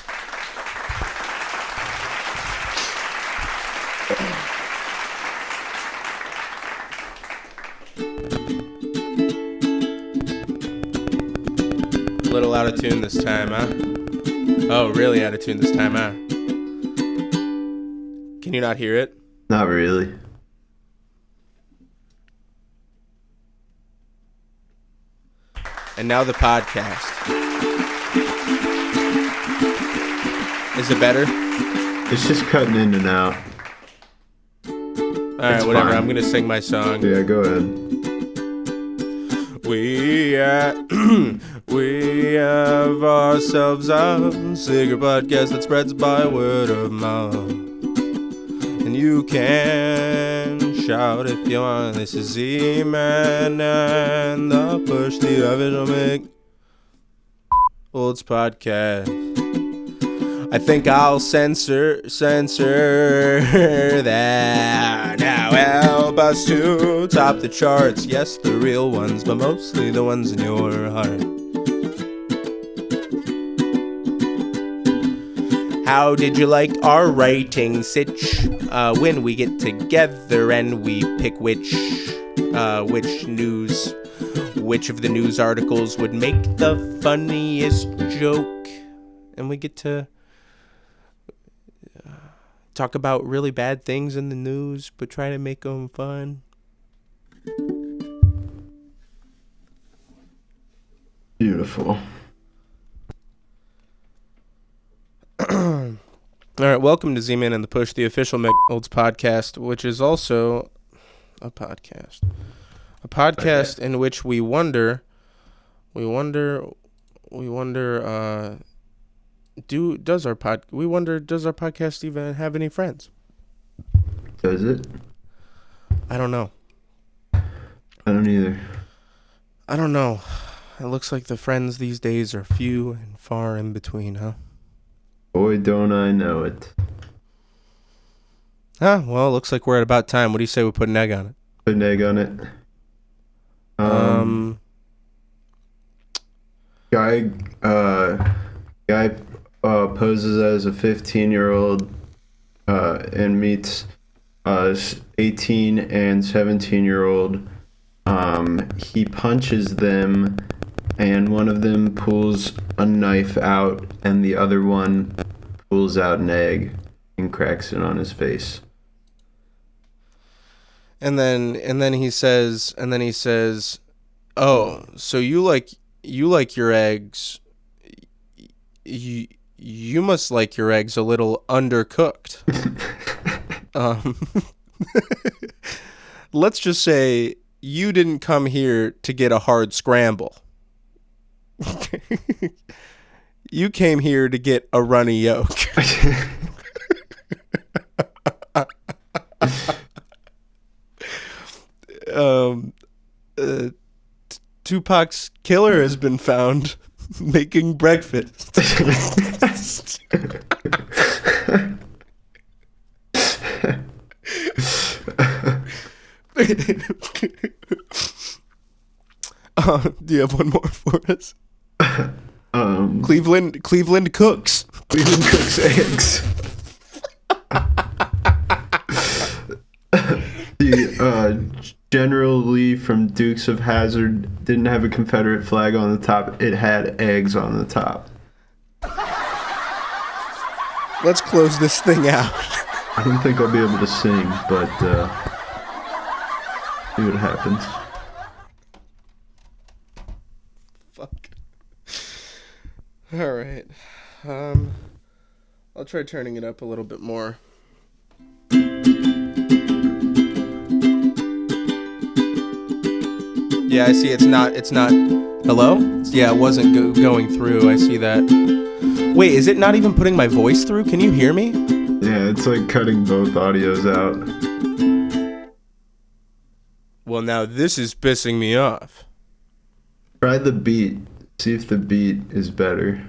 A little out of tune this time, huh? Oh, really out of tune this time, huh? Can you not hear it? Not really. And now the podcast. Is it better? It's just cutting in and out. Alright, whatever. Fine. I'm gonna sing my song. Yeah, go ahead. We have ourselves a secret podcast that spreads by word of mouth. And you can shout if you want. This is Z-Man and the Push the Official McOlds podcast. I think I'll censor that. Now help us to top the charts. Yes, the real ones, but mostly the ones in your heart. How did you like our writing, Sitch? When we get together and we pick which of the news articles would make the funniest joke, and we get to talk about really bad things in the news, but try to make them fun. Beautiful. All right, welcome to Z-Man and the Push, the official McOlds podcast, which is also a podcast. A podcast in which we wonder, does our podcast even have any friends? Does it? I don't know. I don't either. I don't know. It looks like the friends these days are few and far in between, huh? Boy, don't I know it. Well, it looks like we're at about time. What do you say we put an egg on it? Put an egg on it. Guy poses as a 15-year-old and meets 18 and 17-year-old. He punches them, and one of them pulls a knife out, and the other one pulls out an egg and cracks it on his face. And then he says, "Oh, so you like your eggs? You must like your eggs a little undercooked." Let's just say you didn't come here to get a hard scramble. You came here to get a runny yolk. Tupac's killer has been found making breakfast. Do you have one more for us? Cleveland cooks. Cleveland cooks eggs. General Lee from Dukes of Hazzard didn't have a Confederate flag on the top. It had eggs on the top. Let's close this thing out. I don't think I'll be able to sing, but see what happens. Fuck. All right. I'll try turning it up a little bit more. Yeah, I see it's not. Hello? Yeah, it wasn't going through. I see that. Wait, is it not even putting my voice through? Can you hear me? Yeah, it's like cutting both audios out. Well, now this is pissing me off. Try the beat. See if the beat is better.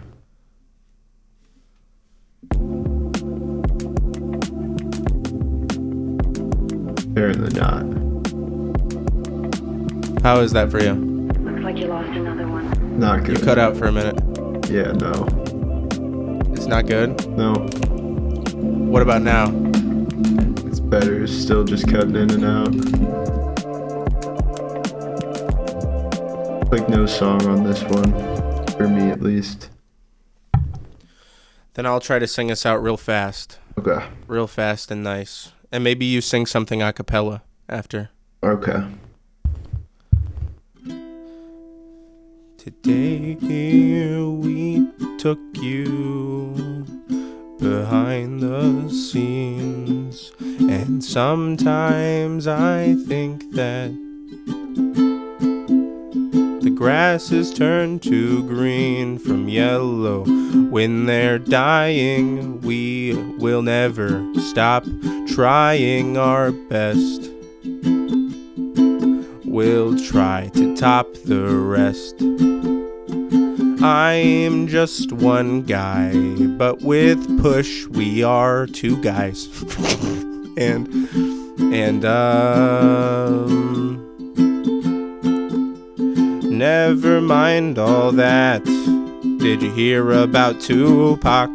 Apparently not. How is that for you? Looks like you lost another one. Not good. You cut out for a minute. Yeah, no. It's not good? No. What about now? It's better. It's still just cutting in and out. Like no song on this one. For me, at least. Then I'll try to sing us out real fast. Okay. Real fast and nice. And maybe you sing something a cappella after. Okay. Today we took you behind the scenes. And sometimes I think that the grass is turned to green from yellow. When they're dying, we will never stop trying our best. We'll try to top the rest. I'm just one guy, but with Push we are two guys. and never mind all that. Did you hear about Tupac?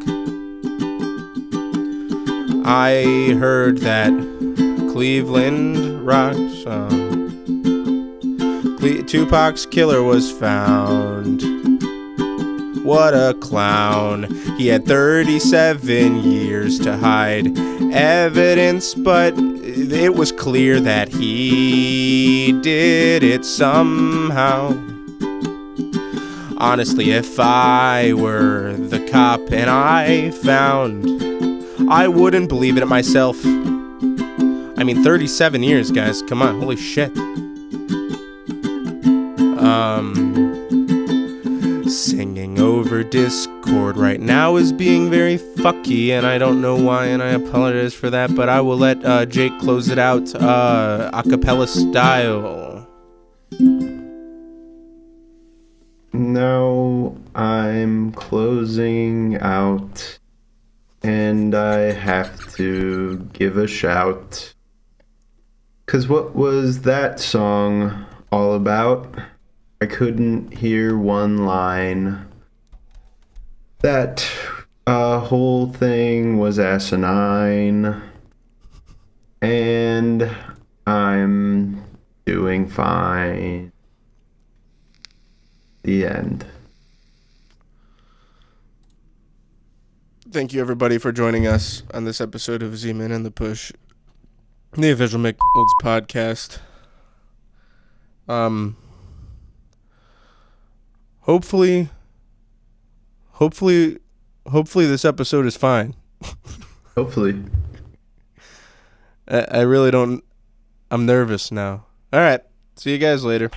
I heard that Cleveland rocks. Tupac's killer was found. What a clown. He had 37 years to hide evidence, but it was clear that he did it somehow. Honestly, if I were the cop and I found, I wouldn't believe it myself. I mean, 37 years, guys. Come on, holy shit. Singing over Discord right now is being very fucky, and I don't know why, and I apologize for that, but I will let Jake close it out a cappella style. Now I'm closing out, and I have to give a shout. 'Cause what was that song all about? I couldn't hear one line. That whole thing was asinine. And I'm doing fine. The end. Thank you, everybody, for joining us on this episode of Z-Man and the Push, the official McDonald's podcast. Hopefully this episode is fine. Hopefully. I really don't. I'm nervous now. All right. See you guys later.